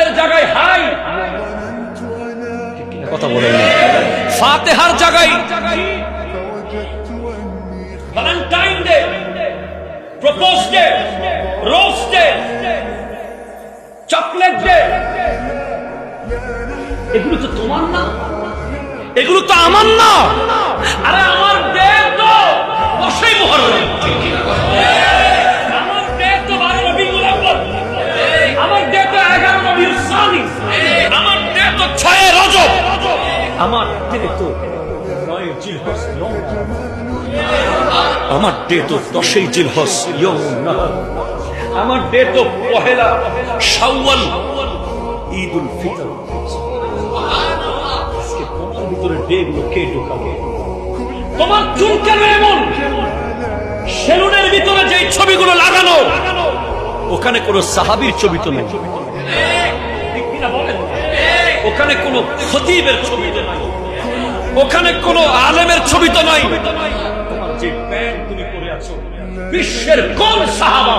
রমজানের জায়গায় হাই, কথা বলেন না, ফাতিহার জায়গায় Valentine day, propose day, rose day, chocolate day, এগুলো তো তোমার না, এগুলো তো আমার না। আরে আমার ডে তো 10ই মুহররম, আমার ডে তো 12 রবিউল আউয়াল, আমার ডে তো 11 রবিউল সানি, আমার ডে তো 6 রজব, আমার ডে তো 9 জিলহজ, আমার ডে তো 10ই জিলহজ ইয়াউমুন নাহর, আমার ডে তো পহেলা শাওয়াল ঈদুল ফিতর। আজকে তোমার ভিতরে ডে গুলো কে ঢোকাবে? তোমার চুল কেন এমন? সেলুনের ভিতরে যে ছবিগুলো লাগানো, ওখানে কোনো সাহাবীর ছবি তো নেই, ওখানে কোনো খতিবের ছবি তো নাই, ওখানে কোনো আলেমের ছবি তো নাই। তোমার যে প্যান্ট তুমি পরে আছো, বিশ্বের কোন সাহাবা